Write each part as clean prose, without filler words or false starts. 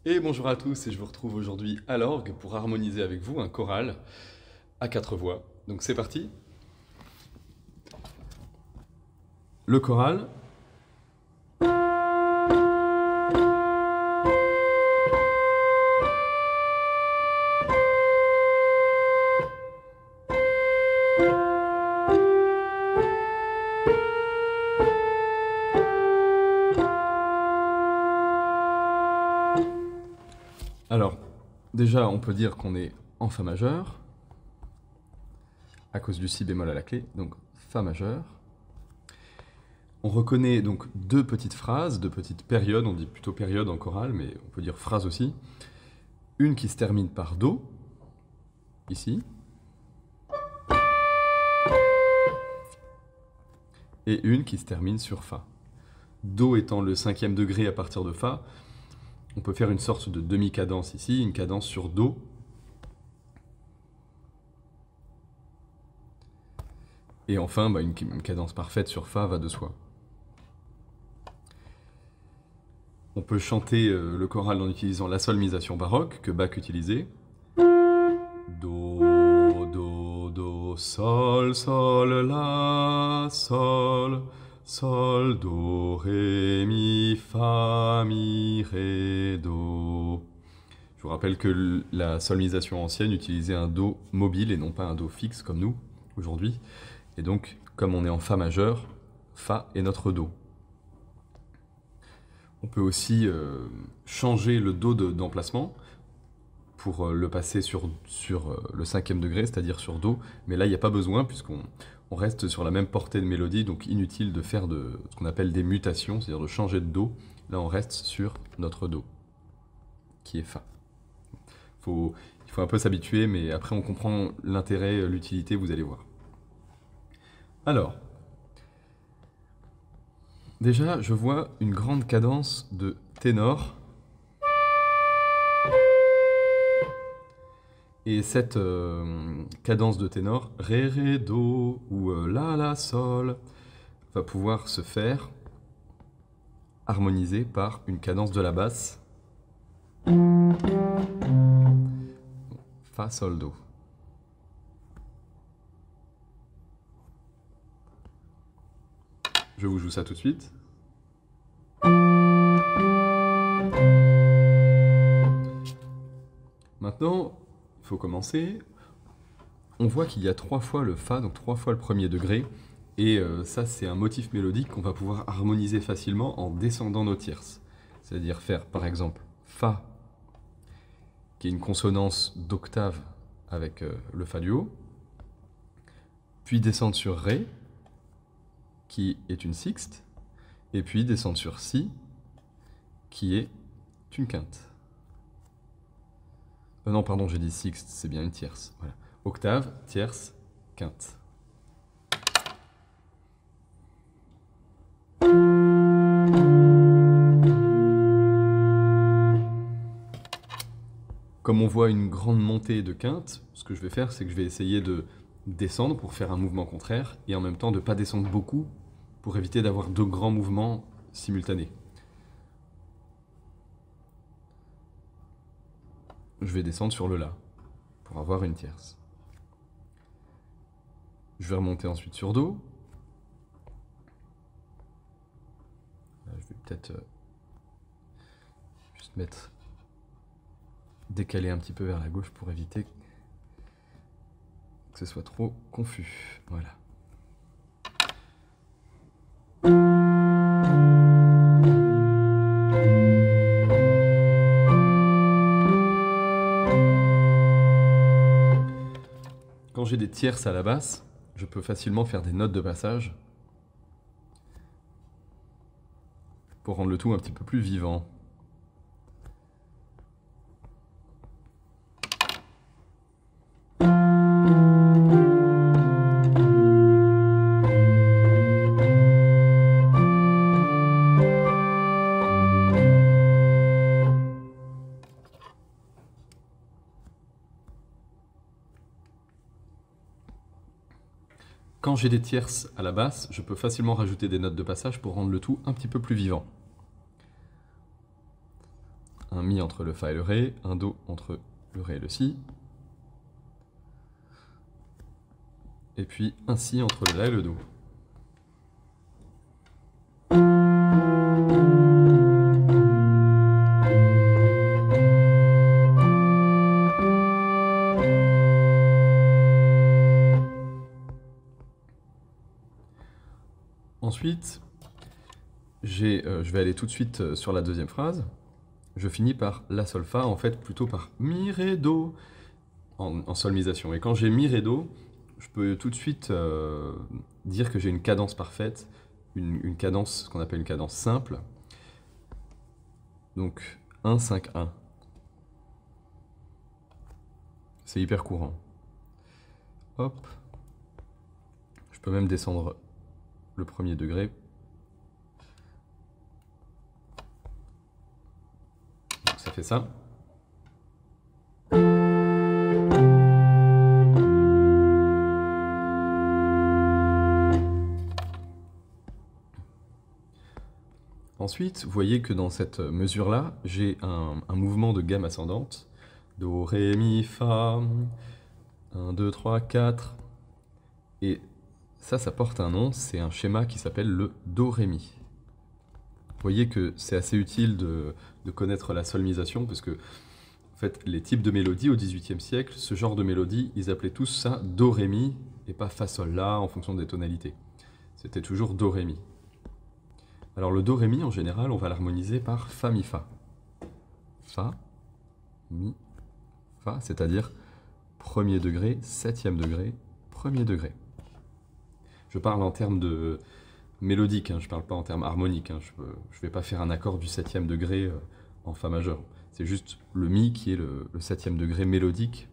Et bonjour à tous, et je vous retrouve aujourd'hui à l'orgue pour harmoniser avec vous un choral à quatre voix. Donc c'est parti. Le choral. Alors, déjà, on peut dire qu'on est en Fa majeur, à cause du Si bémol à la clé, donc Fa majeur. On reconnaît donc deux petites phrases, deux petites périodes, on dit plutôt période en chorale, mais on peut dire phrase aussi. Une qui se termine par Do, ici, et une qui se termine sur Fa. Do étant le cinquième degré à partir de Fa, on peut faire une sorte de demi-cadence ici, une cadence sur Do. Et enfin, une cadence parfaite sur Fa va de soi. On peut chanter le choral en utilisant la solmisation baroque que Bach utilisait. Do, do, do, sol, sol, la, sol, sol, do, ré, mi, fa, mi, ré, do. Je vous rappelle que la solmisation ancienne utilisait un do mobile et non pas un do fixe comme nous aujourd'hui. Et donc, comme on est en Fa majeur, Fa est notre do. On peut aussi changer le do d'emplacement pour le passer sur le cinquième degré, c'est-à-dire sur Do. Mais là, il n'y a pas besoin puisqu'on reste sur la même portée de mélodie, donc inutile de faire ce qu'on appelle des mutations, c'est-à-dire de changer de Do. Là, on reste sur notre Do, qui est Fa. Il faut un peu s'habituer, mais après on comprend l'intérêt, l'utilité, vous allez voir. Alors, déjà, je vois une grande cadence de ténor. Et cette cadence de ténor, ré, ré, do ou la, la, sol, va pouvoir se faire harmoniser par une cadence de la basse. Fa, sol, do. Je vous joue ça tout de suite. Maintenant, il faut commencer. On voit qu'il y a 3 fois le Fa, donc 3 fois le premier degré. Et ça, c'est un motif mélodique qu'on va pouvoir harmoniser facilement en descendant nos tierces. C'est-à-dire faire, par exemple, Fa, qui est une consonance d'octave avec le Fa du haut, puis descendre sur Ré, qui est une sixte, et puis descendre sur Si, qui est une quinte. Non, pardon, j'ai dit sixte, c'est bien une tierce. Voilà. Octave, tierce, quinte. Comme on voit une grande montée de quinte, ce que je vais faire, c'est que je vais essayer de descendre pour faire un mouvement contraire, et en même temps de ne pas descendre beaucoup pour éviter d'avoir deux grands mouvements simultanés. Je vais descendre sur le La pour avoir une tierce. Je vais remonter ensuite sur Do. Là, je vais peut-être juste décaler un petit peu vers la gauche pour éviter que ce soit trop confus. Voilà. Quand j'ai des tierces à la basse, je peux facilement faire des notes de passage pour rendre le tout un petit peu plus vivant. Quand j'ai des tierces à la basse, je peux facilement rajouter des notes de passage pour rendre le tout un petit peu plus vivant. un mi entre le fa et le ré, un do entre le ré et le si, et puis un si entre le la et le do. Ensuite, je vais aller tout de suite sur la deuxième phrase. Je finis par la sol fa, en fait plutôt par mi ré do en solmisation. Et quand j'ai mi ré do, je peux tout de suite dire que j'ai une cadence parfaite, une cadence, ce qu'on appelle une cadence simple. Donc 1, 5, 1. C'est hyper courant. Hop. Je peux même descendre le premier degré. Donc ça fait ça. Ensuite, vous voyez que dans cette mesure-là, j'ai un mouvement de gamme ascendante. Do, ré, mi, fa, 1, 2, 3, 4. Et ça porte un nom, c'est un schéma qui s'appelle le do, ré, mi. Vous voyez que c'est assez utile de connaître la solmisation, parce que en fait, les types de mélodies au XVIIIe siècle, ce genre de mélodie, ils appelaient tous ça do, ré, mi, et pas fa, sol, la, en fonction des tonalités. C'était toujours do, ré, mi. Alors le do, ré, mi, en général, on va l'harmoniser par fa, mi, fa. Fa, mi, fa, c'est-à-dire premier degré, septième degré, premier degré. Je parle en termes de mélodique, hein, je ne parle pas en termes harmoniques. Hein, je ne vais pas faire un accord du septième degré en fa majeur. C'est juste le mi qui est le septième degré mélodique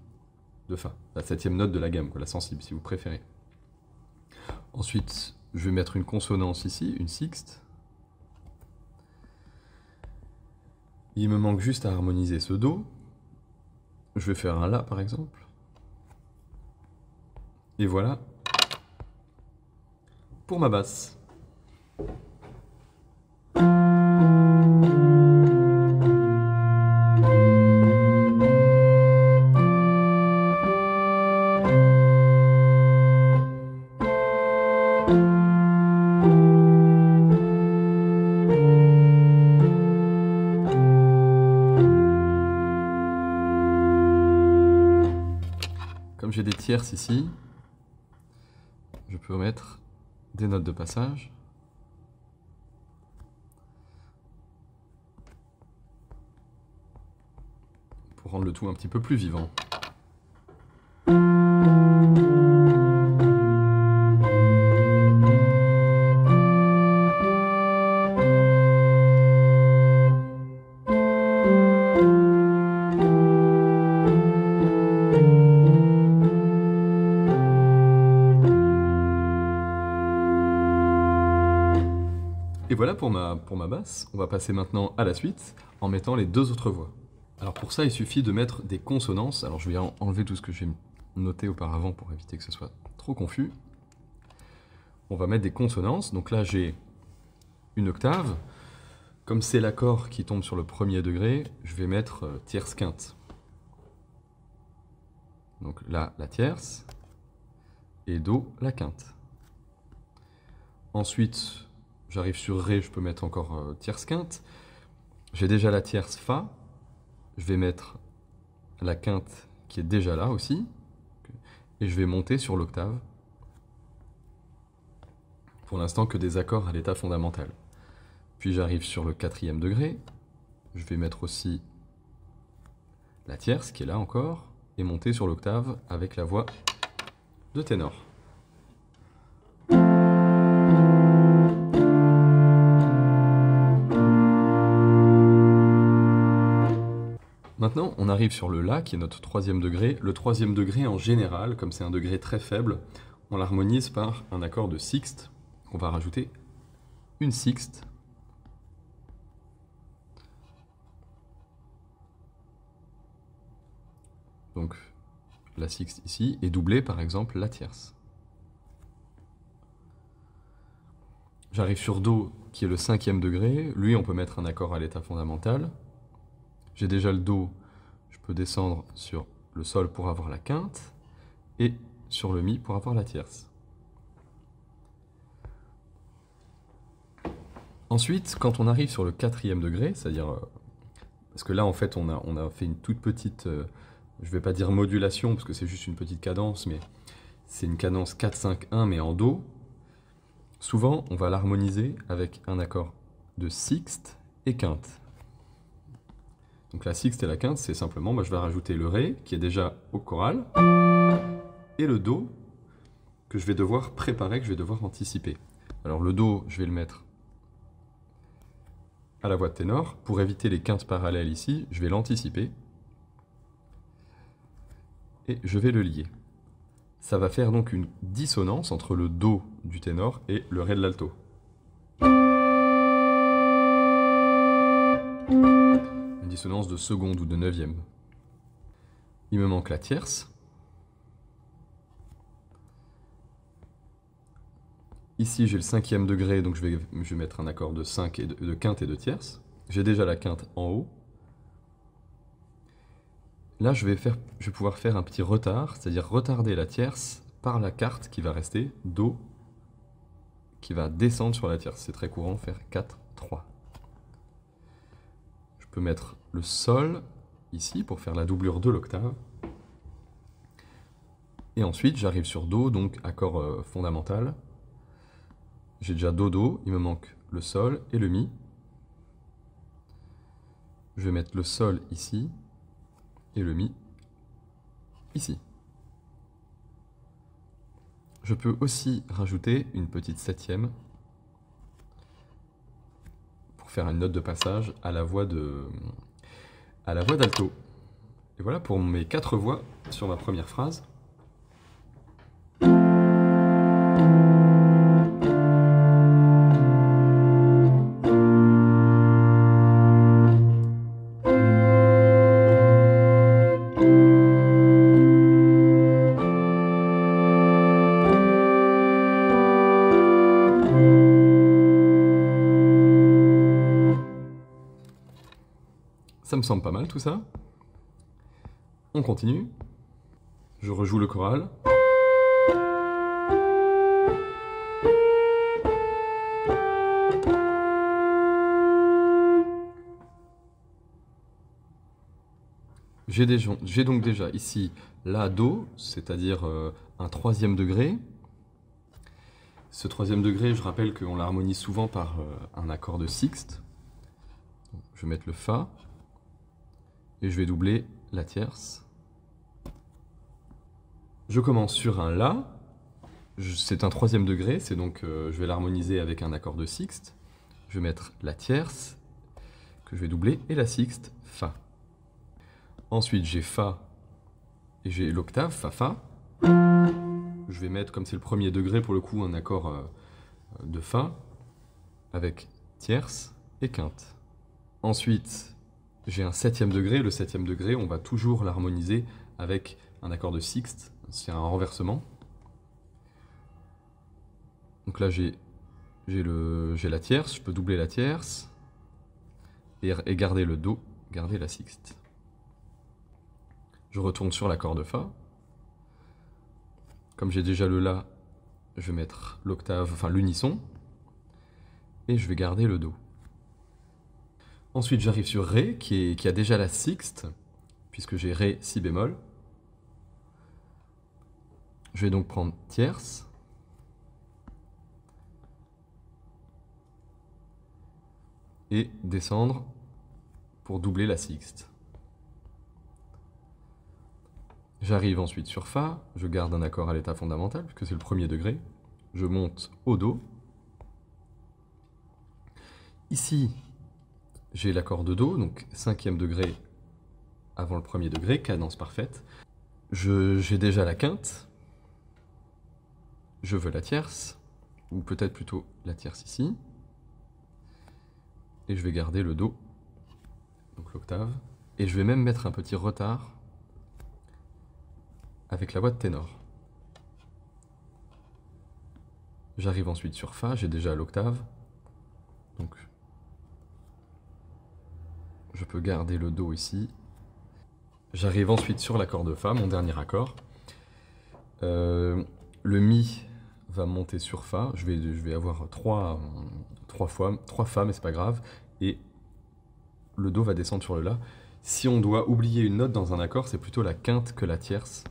de fa. La septième note de la gamme, quoi, la sensible, si vous préférez. Ensuite, je vais mettre une consonance ici, une sixte. Il me manque juste à harmoniser ce do. Je vais faire un la, par exemple. Et voilà pour ma basse. Comme j'ai des tierces ici, je peux mettre des notes de passage. Pour rendre le tout un petit peu plus vivant. Et voilà pour ma basse. On va passer maintenant à la suite en mettant les deux autres voix. Alors pour ça, il suffit de mettre des consonances. Alors je vais enlever tout ce que j'ai noté auparavant pour éviter que ce soit trop confus. On va mettre des consonances. Donc là, j'ai une octave. Comme c'est l'accord qui tombe sur le premier degré, je vais mettre tierce quinte. Donc là, la tierce. Et do, la quinte. Ensuite, j'arrive sur ré, je peux mettre encore tierce quinte. J'ai déjà la tierce fa. Je vais mettre la quinte qui est déjà là aussi. Et je vais monter sur l'octave. Pour l'instant, que des accords à l'état fondamental. Puis j'arrive sur le quatrième degré. Je vais mettre aussi la tierce qui est là encore. Et monter sur l'octave avec la voix de ténor. Maintenant, on arrive sur le la, qui est notre troisième degré. Le troisième degré, en général, comme c'est un degré très faible, on l'harmonise par un accord de sixte. On va rajouter une sixte. Donc, la sixte ici est doublée, par exemple, la tierce. J'arrive sur do, qui est le cinquième degré. Lui, on peut mettre un accord à l'état fondamental. J'ai déjà le Do, je peux descendre sur le Sol pour avoir la quinte, et sur le Mi pour avoir la tierce. Ensuite, quand on arrive sur le 4e degré, c'est-à-dire... parce que là, en fait, on a fait une toute petite... je ne vais pas dire modulation, parce que c'est juste une petite cadence, mais c'est une cadence 4-5-1, mais en Do. Souvent, on va l'harmoniser avec un accord de sixte et quinte. Donc la sixte et la quinte, c'est simplement, je vais rajouter le Ré, qui est déjà au choral, et le Do, que je vais devoir préparer, que je vais devoir anticiper. Alors le Do, je vais le mettre à la voix de ténor. Pour éviter les quintes parallèles ici, je vais l'anticiper, et je vais le lier. Ça va faire donc une dissonance entre le Do du ténor et le Ré de l'alto. Une dissonance de seconde ou de neuvième. Il me manque la tierce. Ici, j'ai le 5e degré, donc je vais mettre un accord de quinte et de tierce. J'ai déjà la quinte en haut. Là, je vais pouvoir faire un petit retard, c'est-à-dire retarder la tierce par la quarte qui va rester, Do, qui va descendre sur la tierce. C'est très courant, faire 4, 3. Je peux mettre le Sol ici pour faire la doublure de l'octave. Et ensuite, j'arrive sur Do, donc accord fondamental. J'ai déjà Do, Do, il me manque le Sol et le Mi. Je vais mettre le Sol ici et le Mi ici. Je peux aussi rajouter une petite septième pour faire une note de passage à la voix d'alto. Et voilà pour mes 4 voix sur ma première phrase. Ça me semble pas mal tout ça. On continue. Je rejoue le choral. J'ai donc déjà ici la Do, c'est-à-dire un 3e degré. Ce 3e degré, je rappelle qu'on l'harmonise souvent par un accord de sixte. Je vais mettre le Fa. Et je vais doubler la tierce. Je commence sur un La. C'est un 3e degré, c'est donc je vais l'harmoniser avec un accord de sixte. Je vais mettre la tierce, que je vais doubler, et la sixte, Fa. Ensuite, j'ai Fa, et j'ai l'octave, Fa, Fa. Je vais mettre, comme c'est le 1er degré, pour le coup, un accord de Fa, avec tierce et quinte. Ensuite, j'ai un 7e degré. Le 7e degré, on va toujours l'harmoniser avec un accord de sixte. C'est un renversement. Donc là, j'ai la tierce. Je peux doubler la tierce et garder le Do, garder la sixte. Je retourne sur l'accord de Fa. Comme j'ai déjà le La, je vais mettre l'octave, enfin l'unisson. Et je vais garder le Do. Ensuite, j'arrive sur Ré, qui a déjà la sixte, puisque j'ai Ré, Si bémol. Je vais donc prendre tierce. Et descendre pour doubler la sixte. J'arrive ensuite sur Fa, je garde un accord à l'état fondamental, puisque c'est le 1er degré. Je monte au Do. Ici, j'ai l'accord de Do, donc 5e degré avant le 1er degré, cadence parfaite. J'ai déjà la quinte. Je veux la tierce, ou peut-être plutôt la tierce ici. Et je vais garder le Do, donc l'octave. Et je vais même mettre un petit retard avec la voix de ténor. J'arrive ensuite sur Fa, j'ai déjà l'octave. Donc je peux garder le Do ici. J'arrive ensuite sur l'accord de Fa, mon dernier accord. Le Mi va monter sur Fa. Je vais avoir trois Fa, mais c'est pas grave. Et le Do va descendre sur le La. Si on doit oublier une note dans un accord, c'est plutôt la quinte que la tierce.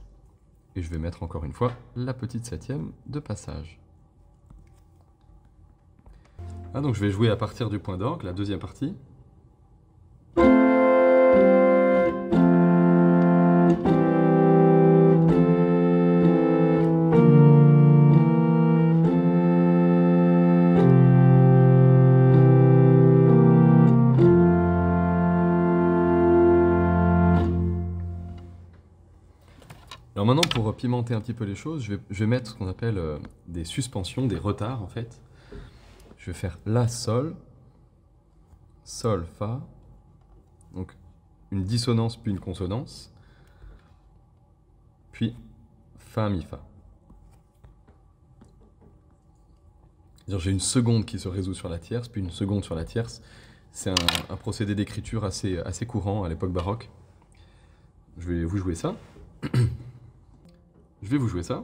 Et je vais mettre encore une fois la petite septième de passage. Ah, donc je vais jouer à partir du point d'orgue, la deuxième partie. Alors maintenant, pour pimenter un petit peu les choses, je vais mettre ce qu'on appelle des suspensions, des retards en fait. Je vais faire La, Sol, Sol, Fa, donc une dissonance puis une consonance, puis Fa, Mi, Fa. J'ai une seconde qui se résout sur la tierce, puis une seconde sur la tierce. C'est un procédé d'écriture assez courant à l'époque baroque. Je vais vous jouer ça. Je vais vous jouer ça.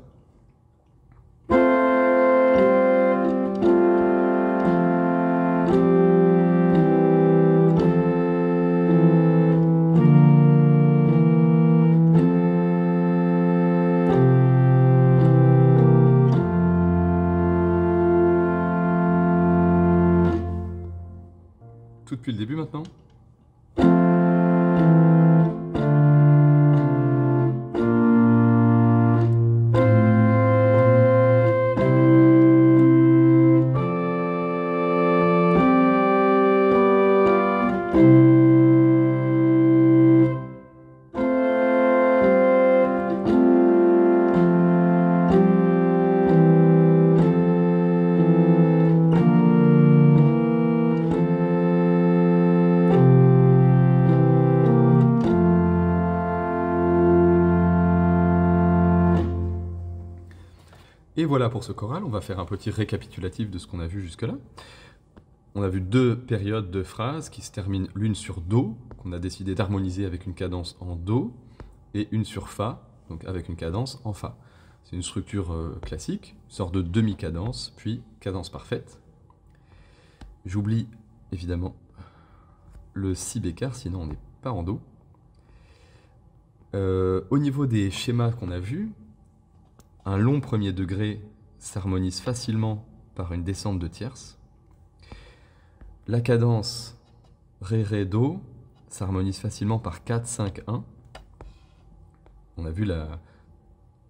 Tout depuis le début maintenant. Et voilà pour ce choral, on va faire un petit récapitulatif de ce qu'on a vu jusque-là. On a vu deux périodes de phrases qui se terminent l'une sur Do, qu'on a décidé d'harmoniser avec une cadence en Do, et une sur Fa, donc avec une cadence en Fa. C'est une structure classique, une sorte de demi-cadence, puis cadence parfaite. J'oublie évidemment le Si bécard, sinon on n'est pas en Do. Au niveau des schémas qu'on a vus, un long premier degré s'harmonise facilement par une descente de tierce. La cadence Ré, Ré, Do s'harmonise facilement par 4, 5, 1. On a vu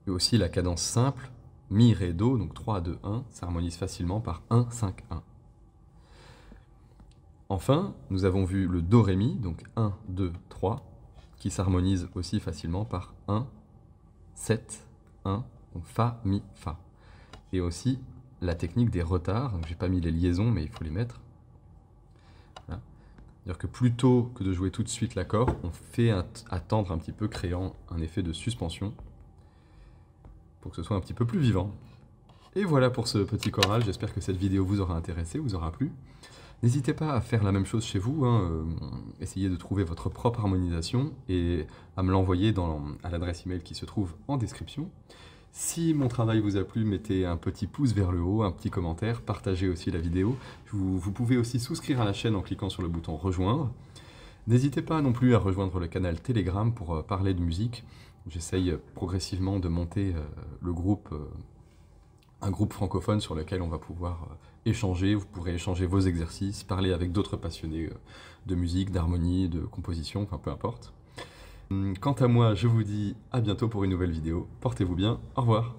aussi la cadence simple, Mi, Ré, Do, donc 3, 2, 1, s'harmonise facilement par 1, 5, 1. Enfin, nous avons vu le Do, Ré, Mi, donc 1, 2, 3, qui s'harmonise aussi facilement par 1, 7, 1, donc Fa, Mi, Fa. Et aussi la technique des retards. Je n'ai pas mis les liaisons, mais il faut les mettre. Voilà. C'est-à-dire que plutôt que de jouer tout de suite l'accord, on fait attendre un petit peu, créant un effet de suspension pour que ce soit un petit peu plus vivant. Et voilà pour ce petit choral. J'espère que cette vidéo vous aura intéressé, vous aura plu. N'hésitez pas à faire la même chose chez vous, essayez de trouver votre propre harmonisation et à me l'envoyer à l'adresse email qui se trouve en description. Si mon travail vous a plu, mettez un petit pouce vers le haut, un petit commentaire, partagez aussi la vidéo. Vous pouvez aussi souscrire à la chaîne en cliquant sur le bouton rejoindre. N'hésitez pas non plus à rejoindre le canal Telegram pour parler de musique. J'essaye progressivement de monter un groupe francophone sur lequel on va pouvoir échanger. Vous pourrez échanger vos exercices, parler avec d'autres passionnés de musique, d'harmonie, de composition, enfin peu importe. Quant à moi, je vous dis à bientôt pour une nouvelle vidéo. Portez-vous bien, au revoir.